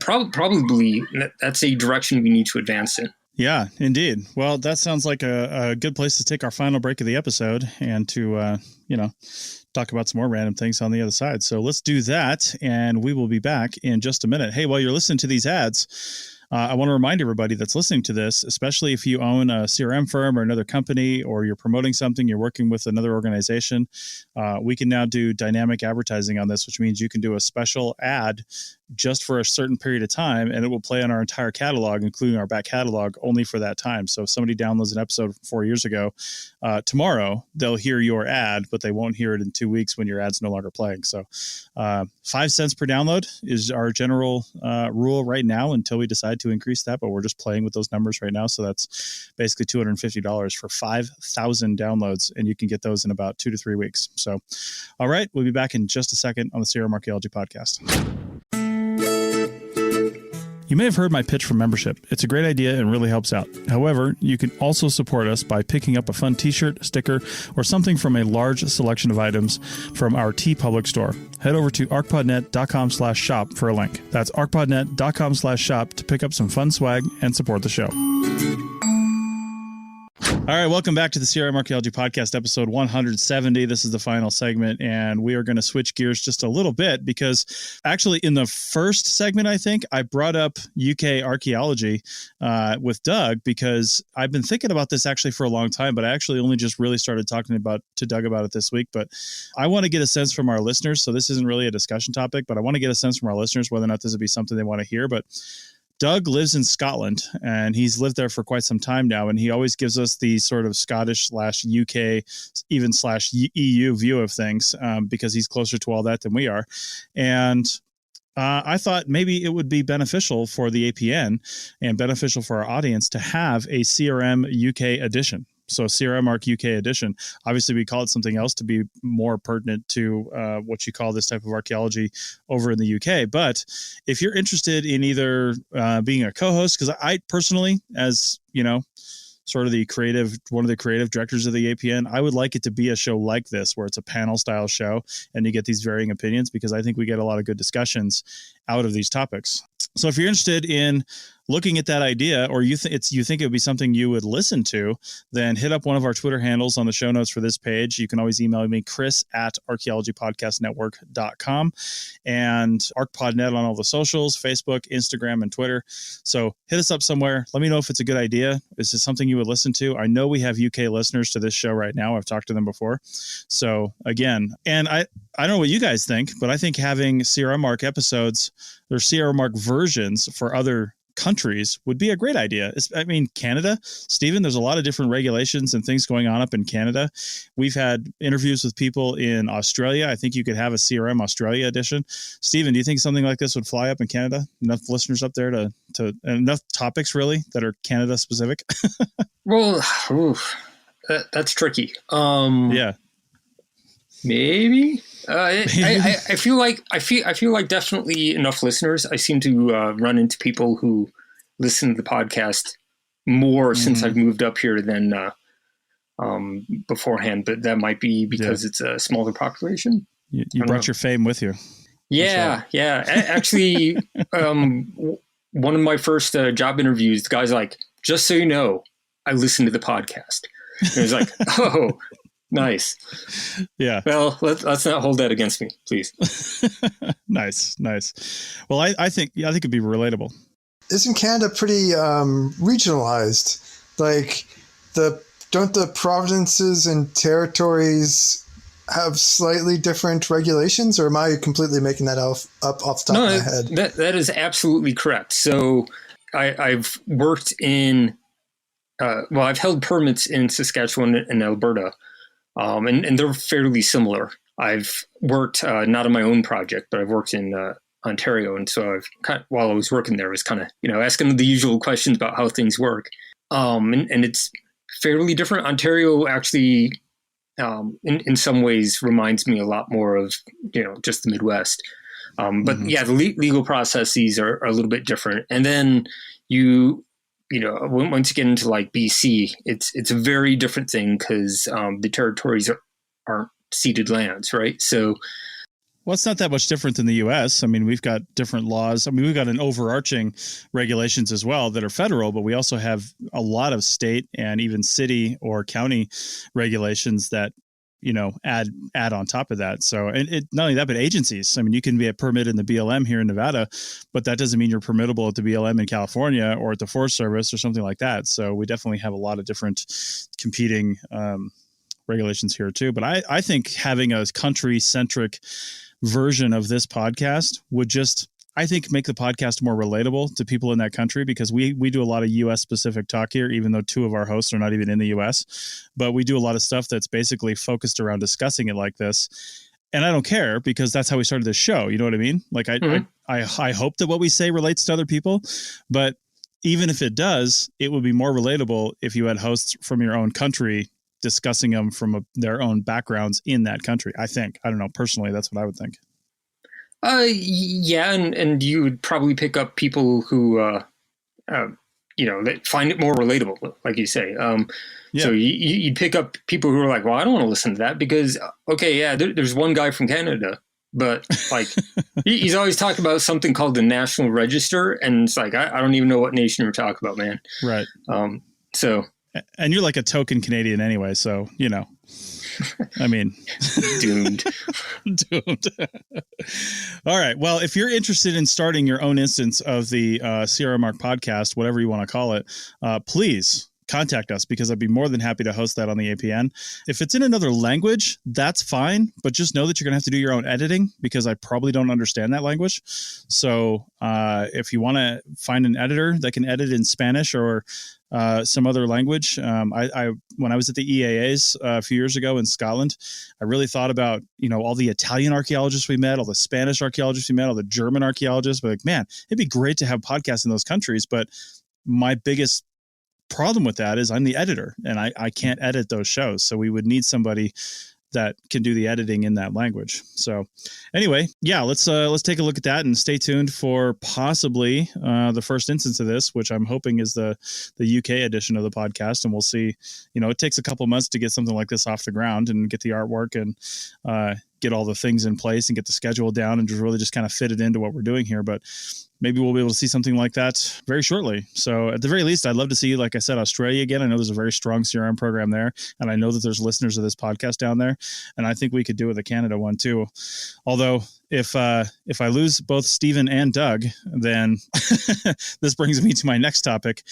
probably that's a direction we need to advance in. Yeah, indeed. Well, that sounds like a good place to take our final break of the episode and to, talk about some more random things on the other side. So let's do that, and we will be back in just a minute. Hey, while you're listening to these ads, I want to remind everybody that's listening to this, especially if you own a CRM firm or another company, or you're promoting something, you're working with another organization, we can now do dynamic advertising on this, which means you can do a special ad just for a certain period of time, and it will play on our entire catalog, including our back catalog, only for that time. So if somebody downloads an episode from 4 years ago, tomorrow they'll hear your ad, but they won't hear it in 2 weeks when your ad's no longer playing. So 5 cents per download is our general rule right now until we decide to increase that, but we're just playing with those numbers right now. So that's basically $250 for 5,000 downloads, and you can get those in about 2 to 3 weeks. So, all right, we'll be back in just a second on the CRM Archaeology Podcast. You may have heard my pitch for membership. It's a great idea and really helps out. However, you can also support us by picking up a fun t-shirt, sticker, or something from a large selection of items from our TeePublic store. Head over to arcpodnet.com/shop for a link. That's arcpodnet.com/shop to pick up some fun swag and support the show. All right, welcome back to the CRM Archaeology Podcast, episode 170. This is the final segment, and we are going to switch gears just a little bit because actually in the first segment, I think, I brought up UK archaeology with Doug because I've been thinking about this actually for a long time, but I actually only just really started talking to Doug about it this week. But I want to get a sense from our listeners, so this isn't really a discussion topic, but I want to get a sense from our listeners whether or not this would be something they want to hear. But Doug lives in Scotland, and he's lived there for quite some time now, and he always gives us the sort of Scottish/UK, even /EU view of things because he's closer to all that than we are. And I thought maybe it would be beneficial for the APN and beneficial for our audience to have a CRM UK edition. So CRM Arc UK edition. Obviously, we call it something else to be more pertinent to what you call this type of archaeology over in the UK. But if you're interested in either being a co-host, because I personally, as you know, sort of one of the creative directors of the APN, I would like it to be a show like this, where it's a panel style show and you get these varying opinions, because I think we get a lot of good discussions out of these topics. So if you're interested in looking at that idea, or you think it would be something you would listen to, then hit up one of our Twitter handles on the show notes for this page. You can always email me, chris@archaeologypodcastnetwork.com, and ArcPodNet on all the socials, Facebook, Instagram, and Twitter. So hit us up somewhere. Let me know if it's a good idea. Is this something you would listen to? I know we have UK listeners to this show right now. I've talked to them before. So again, and I don't know what you guys think, but I think having CRM Arc episodes or CRM Arc versions for other countries would be a great idea. I mean, Canada, Stephen, there's a lot of different regulations and things going on up in Canada. We've had interviews with people in Australia. I think you could have a CRM Australia edition. Stephen, do you think something like this would fly up in Canada? Enough listeners up there to enough topics really that are Canada specific? Well, that's tricky. Yeah. Maybe. I feel like definitely enough listeners. I seem to run into people who listen to the podcast more since I've moved up here than beforehand. But that might be because it's a smaller population. You brought your fame with you. Yeah, yeah. Actually, one of my first job interviews, the guy's like, "Just so you know, I listen to the podcast." And it was like, "Oh, nice." Yeah. Well, let's not hold that against me, please. Nice. Well, I think it'd be relatable. Isn't Canada pretty regionalized? Like, don't the provinces and territories have slightly different regulations, or am I completely making that up off the top of my head? That is absolutely correct. So I've worked in, I've held permits in Saskatchewan and Alberta, and they're fairly similar. I've worked not on my own project, but I've worked in Ontario, and so while I was working there, I was kind of asking the usual questions about how things work, and it's fairly different. Ontario actually, in some ways, reminds me a lot more of just the Midwest, but yeah, the legal processes are a little bit different, and then once you get into like BC, it's a very different thing because the territories aren't ceded lands, right? So, well, it's not that much different than the U.S. I mean, we've got different laws. I mean, we've got an overarching regulations as well that are federal, but we also have a lot of state and even city or county regulations that add on top of that. So, and not only that, but agencies. I mean, you can be a permit in the BLM here in Nevada, but that doesn't mean you're permittable at the BLM in California or at the Forest Service or something like that. So we definitely have a lot of different competing regulations here too. But I think having a country-centric version of this podcast would just, I think, make the podcast more relatable to people in that country, because we do a lot of U.S. specific talk here, even though two of our hosts are not even in the U.S., but we do a lot of stuff that's basically focused around discussing it like this. And I don't care, because that's how we started this show. You know what I mean? Like I hope that what we say relates to other people, but even if it does, it would be more relatable if you had hosts from your own country discussing them from their own backgrounds in that country. I think, I don't know, personally, that's what I would think. Yeah, and you would probably pick up people who, that find it more relatable, like you say. So you'd pick up people who are like, well, I don't want to listen to that because, okay, yeah, there's one guy from Canada, but like he's always talking about something called the National Register, and it's like I don't even know what nation you're talking about, man. Right. And you're like a token Canadian anyway, so I mean, doomed. All right. Well, if you're interested in starting your own instance of the CRM Arc podcast, whatever you want to call it, please contact us, because I'd be more than happy to host that on the APN. If it's in another language, that's fine, but just know that you're going to have to do your own editing, because I probably don't understand that language. So if you want to find an editor that can edit in Spanish or some other language. When I was at the EAAs a few years ago in Scotland, I really thought about, all the Italian archaeologists we met, all the Spanish archaeologists we met, all the German archaeologists, but like, man, it'd be great to have podcasts in those countries. But my biggest problem with that is I'm the editor and I can't edit those shows. So we would need somebody that can do the editing in that language. So anyway, yeah, let's take a look at that and stay tuned for possibly the first instance of this, which I'm hoping is the UK edition of the podcast. And we'll see, it takes a couple months to get something like this off the ground and get the artwork and get all the things in place and get the schedule down and just really just kind of fit it into what we're doing here. But maybe we'll be able to see something like that very shortly. So at the very least, I'd love to see, like I said, Australia again. I know there's a very strong CRM program there, and I know that there's listeners of this podcast down there, and I think we could do with a Canada one too. Although if I lose both Stephen and Doug, then this brings me to my next topic.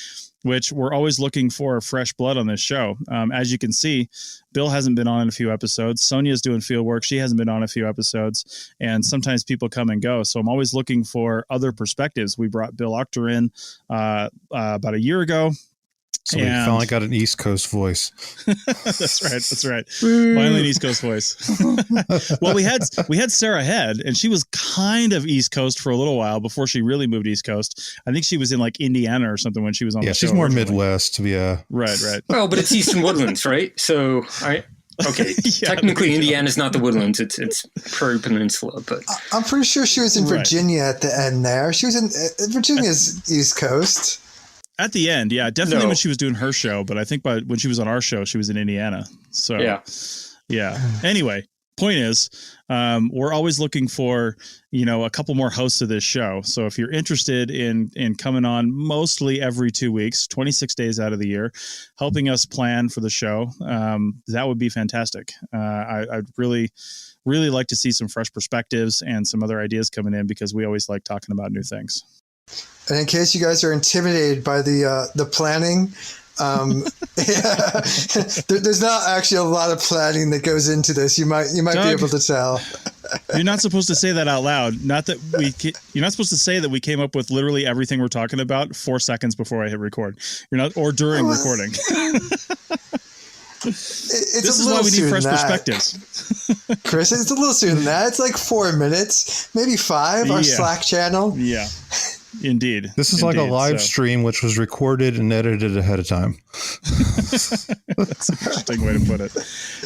which we're always looking for fresh blood on this show. As you can see, Bill hasn't been on in a few episodes. Sonia's doing field work. She hasn't been on a few episodes, and sometimes people come and go. So I'm always looking for other perspectives. We brought Bill Octor in about a year ago. So we finally got an East Coast voice. That's right. Finally an East Coast voice. Well, we had Sarah Head, and she was kind of East Coast for a little while before she really moved East Coast. I think she was in like Indiana or something when she was on the show. Yeah, she's more originally. Midwest. Yeah. Right. Well, but it's Eastern Woodlands, right? So technically Indiana's not the Woodlands. It's Prairie Peninsula, but I'm pretty sure she was in Virginia at the end there. She was in Virginia's East Coast. At the end, yeah, definitely when she was doing her show, but I think when she was on our show, she was in Indiana. So yeah. Anyway, point is, we're always looking for, a couple more hosts of this show. So if you're interested in coming on mostly every 2 weeks, 26 days out of the year, helping us plan for the show, that would be fantastic. I'd really like to see some fresh perspectives and some other ideas coming in, because we always like talking about new things. And in case you guys are intimidated by the planning, there's not actually a lot of planning that goes into this. You might Doug, be able to tell. You're not supposed to say that out loud. You're not supposed to say that we came up with literally everything we're talking about 4 seconds before I hit record. Or during recording. This is why we need fresh perspectives. Chris, it's a little sooner than that. It's like 4 minutes, maybe 5, our Slack channel. Yeah, indeed. This is like a live stream, which was recorded and edited ahead of time. That's an interesting way to put it.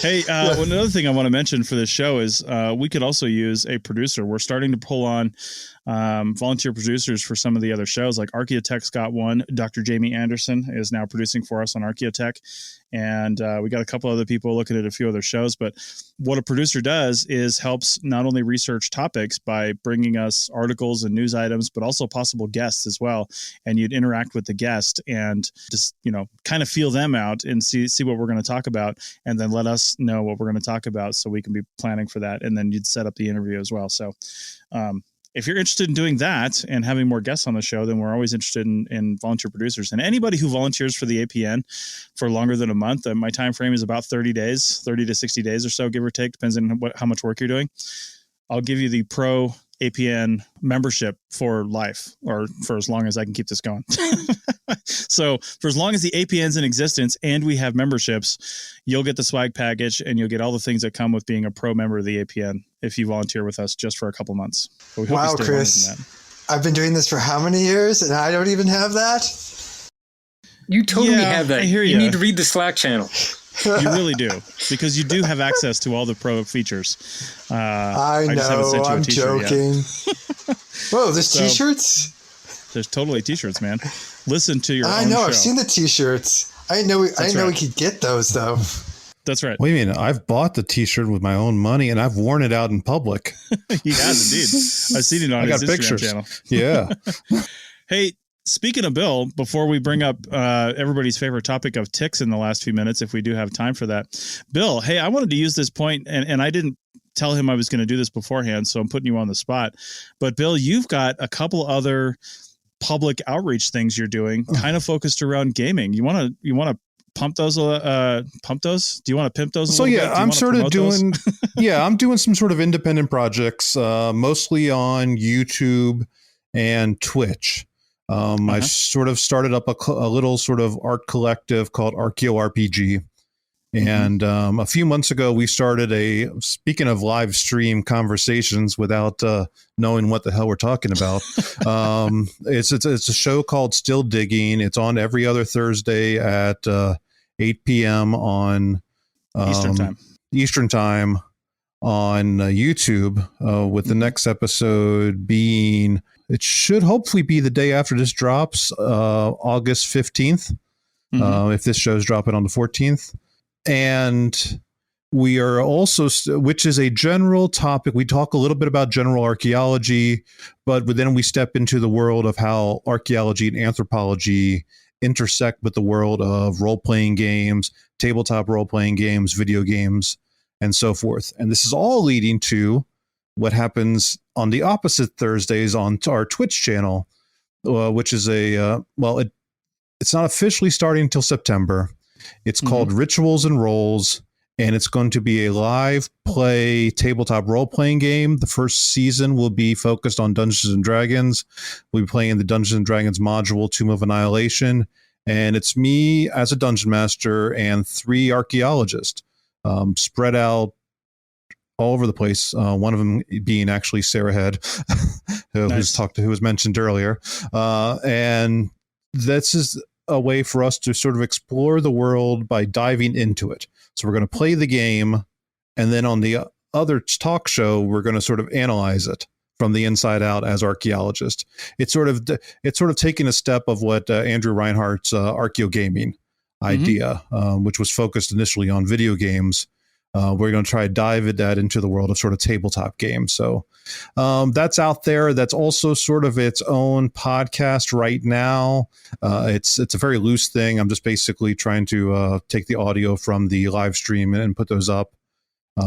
Hey, another thing I want to mention for this show is we could also use a producer. We're starting to pull on volunteer producers for some of the other shows, like Archaeotech's got one. Dr. Jamie Anderson is now producing for us on Archaeotech. And we got a couple other people looking at a few other shows. But what a producer does is helps not only research topics by bringing us articles and news items, but also possible guests as well. And you'd interact with the guest and just, kind of feel them out and see what we're going to talk about, and then let us know what we're going to talk about so we can be planning for that. And then you'd set up the interview as well. So if you're interested in doing that and having more guests on the show, then we're always interested in volunteer producers. And anybody who volunteers for the APN for longer than a month, my time frame is about 30 to 60 days or so, give or take, depends on how much work you're doing. I'll give you the pro APN membership for life, or for as long as I can keep this going. So for as long as the APN's in existence and we have memberships, you'll get the swag package and you'll get all the things that come with being a pro member of the APN if you volunteer with us just for a couple months. But we hope you stay Chris, I've been doing this for how many years and I don't even have that? You totally have that. I hear you need to read the Slack channel. You really do, because you do have access to all the pro features. I know, just haven't sent you a t-shirt joking. Whoa, there's t-shirts? There's totally t-shirts, man. Listen to your own I know, show. I've seen the t-shirts. I didn't know we could get those, though. That's right. Wait a minute. I've bought the t-shirt with my own money and I've worn it out in public. He has indeed. I've seen it on his Instagram channel. Yeah. Hey, speaking of Bill, before we bring up everybody's favorite topic of ticks in the last few minutes, if we do have time for that. Bill, hey, I wanted to use this point, and I didn't tell him I was going to do this beforehand, so I'm putting you on the spot. But Bill, you've got a couple other public outreach things you're doing, kind of focused around gaming. You want to pump those? Do you want to pimp those? So yeah, I'm sort of doing. I'm doing some sort of independent projects, mostly on YouTube and Twitch. I sort of started up a little sort of art collective called Archaeology. And a few months ago, we started speaking of live stream conversations without knowing what the hell we're talking about. It's a show called Still Digging. It's on every other Thursday at 8 p.m. on Eastern time on YouTube, with the next episode being, it should hopefully be the day after this drops, August 15th, if this show's dropping on the 14th. And we are also, which is a general topic. We talk a little bit about general archaeology, but then we step into the world of how archaeology and anthropology intersect with the world of role-playing games, tabletop role-playing games, video games, and so forth. And this is all leading to what happens on the opposite Thursdays on our Twitch channel, which is it's not officially starting until September. It's called Rituals and Rolls, and it's going to be a live play tabletop role-playing game. The first season will be focused on Dungeons and Dragons. We'll be playing the Dungeons and Dragons module, Tomb of Annihilation, and it's me as a dungeon master and 3 archaeologists spread out all over the place. One of them being actually Sarah Head, who was mentioned earlier, and this is a way for us to sort of explore the world by diving into it. So we're going to play the game, and then on the other talk show, we're going to sort of analyze it from the inside out as archaeologists. It's sort of taking a step of what Andrew Reinhardt's archaeogaming idea, which was focused initially on video games. We're going to try to dive that into the world of sort of tabletop games. So that's out there. That's also sort of its own podcast right now. It's a very loose thing. I'm just basically trying to take the audio from the live stream and put those up.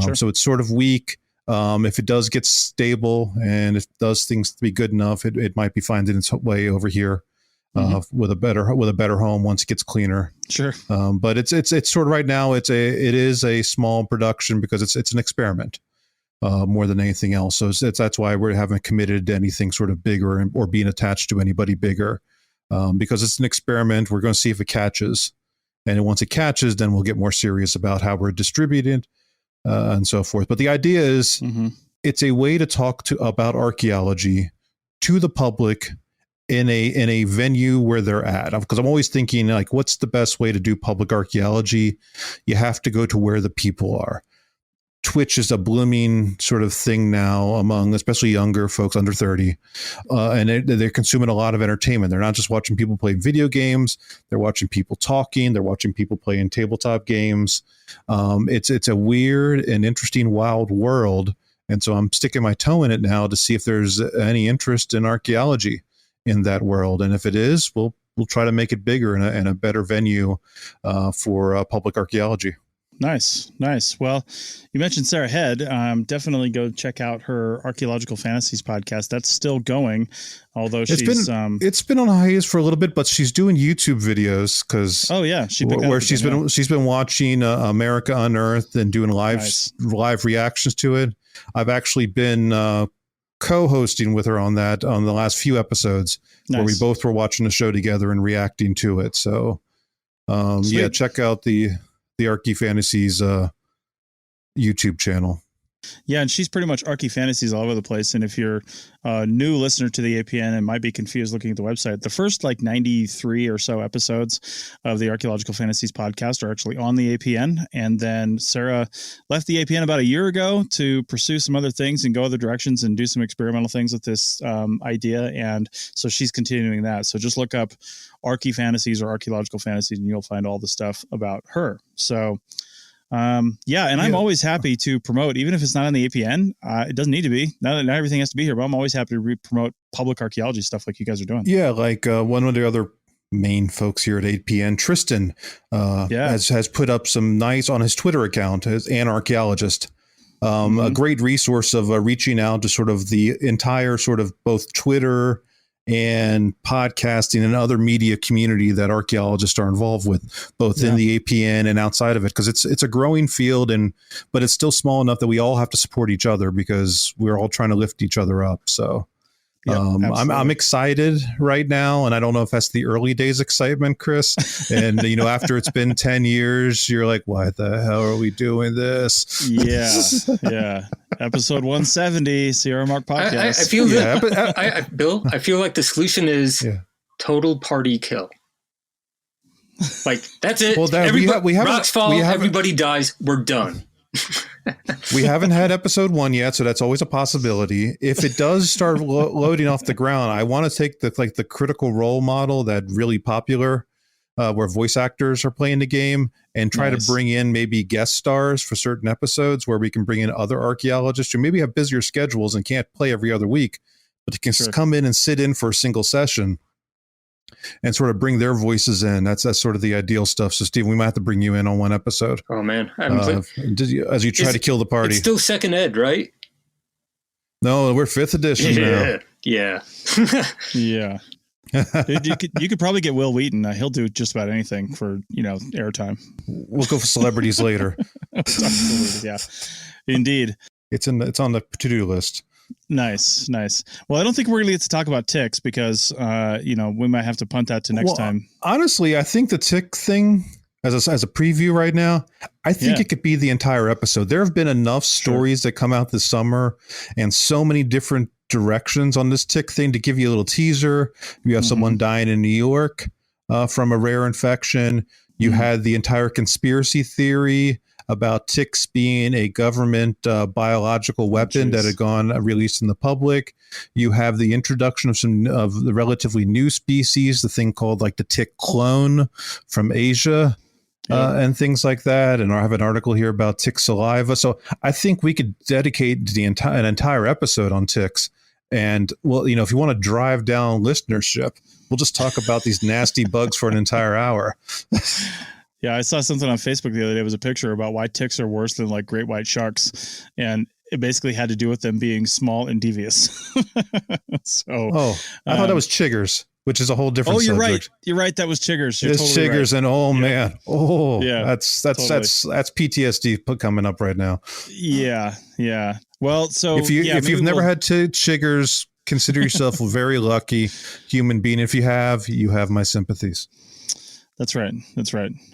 Sure. So it's sort of weak. If it does get stable and if it does things to be good enough, it might be finding its way over here. With a better home once it gets cleaner. Sure. But it's sort of right now it is a small production because it's an experiment more than anything else. So that's why we haven't committed to anything sort of bigger or being attached to anybody bigger because it's an experiment. We're going to see if it catches, and once it catches, then we'll get more serious about how we're distributed and so forth. But the idea is it's a way to talk about archaeology to the public in a venue where they're at, because I'm always thinking like, what's the best way to do public archaeology? You have to go to where the people are. Twitch is a blooming sort of thing now among especially younger folks under 30. And they're consuming a lot of entertainment. They're not just watching people play video games. They're watching people talking. They're watching people playing tabletop games. It's a weird and interesting, wild world. And so I'm sticking my toe in it now to see if there's any interest in archaeology in that world, and if it is, we'll try to make it bigger and a better venue for public archaeology. Nice. Well, you mentioned Sarah Head. Definitely go check out her Archaeological Fantasies podcast. That's still going, although it's been on hiatus for a little bit, but she's doing YouTube videos because she's been watching America Unearthed and doing live reactions to it. I've actually been co-hosting with her on that on the last few episodes where we both were watching the show together and reacting to it. So check out the Archie Fantasies YouTube channel. Yeah, and she's pretty much Archie Fantasies all over the place. And if you're a new listener to the APN and might be confused looking at the website, the first 93 or so episodes of the Archaeological Fantasies podcast are actually on the APN. And then Sarah left the APN about a year ago to pursue some other things and go other directions and do some experimental things with this idea. And so she's continuing that. So just look up Archie Fantasies or Archaeological Fantasies and you'll find all the stuff about her. So I'm always happy to promote, even if it's not on the APN. It doesn't need to be. Not everything has to be here, but I'm always happy to promote public archaeology stuff like you guys are doing. Yeah, like one of the other main folks here at APN, Tristan, has put up some nice on his Twitter account as an archaeologist. A great resource of reaching out to sort of the entire sort of both Twitter and podcasting and other media community that archaeologists are involved with, both in the APN and outside of it, because it's a growing field, but it's still small enough that we all have to support each other because we're all trying to lift each other up. So I'm excited right now, and I don't know if that's the early days excitement, Chris. And after it's been 10 years, you're like, why the hell are we doing this? Yeah. Episode 170, CRM Mark podcast. Bill, I feel like the solution is total party kill. Like that's it. Well, rocks fall, everybody dies. We're done. We haven't had episode 1 yet, so that's always a possibility. If it does start loading off the ground, I want to take the Critical Role model, that really popular, where voice actors are playing the game, and try to bring in maybe guest stars for certain episodes where we can bring in other archaeologists who maybe have busier schedules and can't play every other week, but they can come in and sit in for a single session and sort of bring their voices in. That's sort of the ideal stuff. So, Steve, we might have to bring you in on one episode. Oh man, as you try to kill the party. It's still second ed, right? No, we're 5th edition now. Yeah. Yeah. Dude, you could probably get Will Wheaton. He'll do just about anything for, airtime. We'll go for celebrities later. Absolutely, yeah, indeed. It's on the to-do list. Nice. Well, I don't think we're going to get to talk about ticks because, we might have to punt that to next time. Honestly, I think the tick thing, as a preview right now, I think it could be the entire episode. There have been enough stories that come out this summer and so many different directions on this tick thing to give you a little teaser. You have someone dying in New York from a rare infection. You had the entire conspiracy theory about ticks being a government biological weapon that had gone released in the public. You have the introduction of some of the relatively new species, the thing called like the tick clone from Asia. And things like that. And I have an article here about tick saliva. So I think we could dedicate an entire episode on ticks. And, well, if you want to drive down listenership, we'll just talk about these nasty bugs for an entire hour. Yeah, I saw something on Facebook the other day. It was a picture about why ticks are worse than like great white sharks. And it basically had to do with them being small and devious. I thought that was chiggers, which is a whole different subject. Right. You're right. That was chiggers. It's totally chiggers, right. And man. Oh, yeah. That's PTSD coming up right now. Yeah. Well, so if you've never had chiggers, consider yourself a very lucky human being. If you have my sympathies. That's right.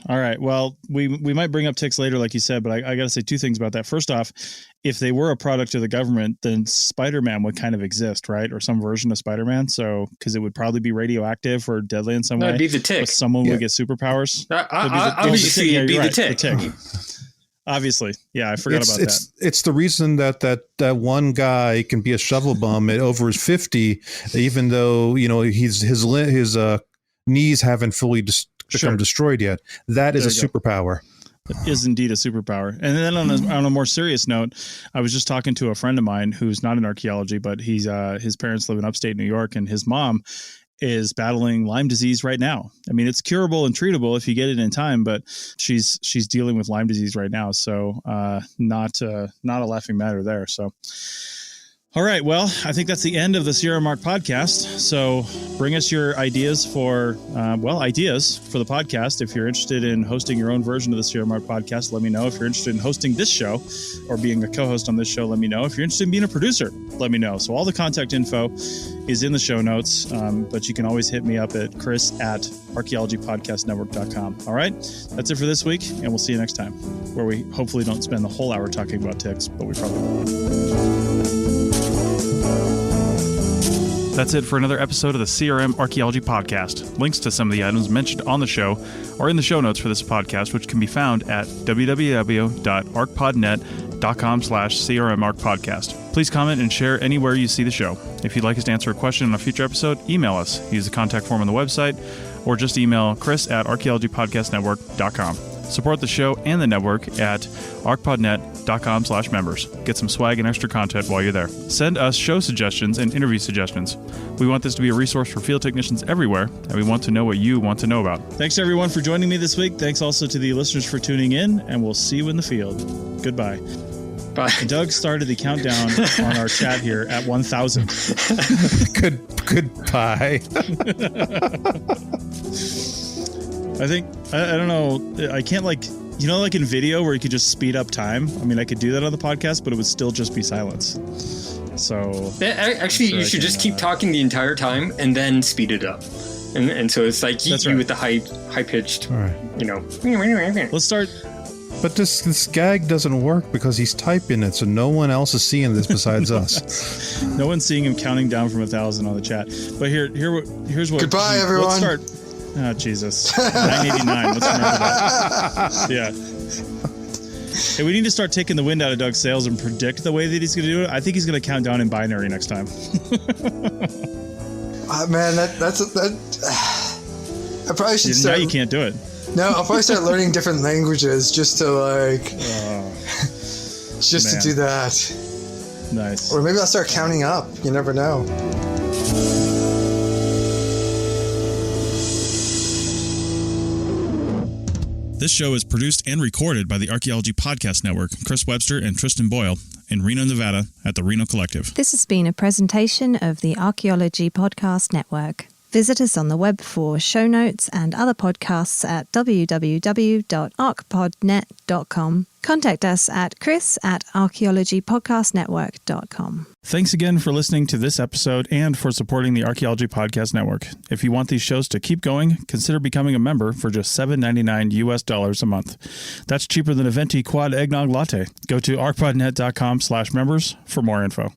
All right. Well, we might bring up ticks later, like you said, but I got to say two things about that. First off, if they were a product of the government, then Spider-Man would kind of exist, right? Or some version of Spider-Man. So, because it would probably be radioactive or deadly in some way. It'd be the tick. But someone would get superpowers. Obviously, it'd be the tick. Obviously. Yeah, I forgot about that. It's the reason that one guy can be a shovel bum at over his 50, even though, his knees haven't fully become destroyed yet. That is a superpower. It is indeed a superpower. And then on a more serious note, I was just talking to a friend of mine who's not in archaeology, but his parents live in upstate New York, and his mom is battling Lyme disease right now. I mean, it's curable and treatable if you get it in time, but she's dealing with Lyme disease right now. So not a laughing matter there. So. All right. Well, I think that's the end of the CRM Mark podcast. So bring us your ideas for the podcast. If you're interested in hosting your own version of the CRM Mark podcast, let me know. If you're interested in hosting this show or being a co-host on this show, let me know. If you're interested in being a producer, let me know. So all the contact info is in the show notes, but you can always hit me up at chris@archaeologypodcastnetwork.com. All right. That's it for this week, and we'll see you next time, where we hopefully don't spend the whole hour talking about ticks, but we probably will. That's it for another episode of the CRM Archaeology Podcast. Links to some of the items mentioned on the show are in the show notes for this podcast, which can be found at www.arcpodnet.com/CRMArcPodcast. Please comment and share anywhere you see the show. If you'd like us to answer a question on a future episode, email us. Use the contact form on the website, or just email chris@archaeologypodcastnetwork.com. Support the show and the network at arcpodnet.com/members. Get some swag and extra content while you're there. Send us show suggestions and interview suggestions. We want this to be a resource for field technicians everywhere, and we want to know what you want to know about. Thanks everyone for joining me this week. Thanks also to the listeners for tuning in, and we'll see you in the field. Goodbye. Bye. Doug started the countdown on our chat here at 1,000. Goodbye. I think, I don't know, I can't like in video where you could just speed up time. I mean, I could do that on the podcast, but it would still just be silence. So actually, you should just keep talking the entire time and then speed it up. And so it's like you with the high pitched, all right. Let's start. But this gag doesn't work because he's typing it, so no one else is seeing this besides us. No one's seeing him counting down from 1,000 on the chat. But here's what. Goodbye, everyone. Let's start. Oh, Jesus. 989. Let's remember that. Yeah. Hey, we need to start taking the wind out of Doug's sails and predict the way that he's going to do it. I think he's going to count down in binary next time. Man, I probably should start. Now you can't do it. No, I'll probably start learning different languages just to to do that. Nice. Or maybe I'll start counting up. You never know. This show is produced and recorded by the Archaeology Podcast Network, Chris Webster and Tristan Boyle, in Reno, Nevada, at the Reno Collective. This has been a presentation of the Archaeology Podcast Network. Visit us on the web for show notes and other podcasts at www.archpodnet.com. Contact us at chris@archaeologypodcastnetwork.com. Thanks again for listening to this episode and for supporting the Archaeology Podcast Network. If you want these shows to keep going, consider becoming a member for just $7.99 US a month. That's cheaper than a venti quad eggnog latte. Go to archpodnet.com/members for more info.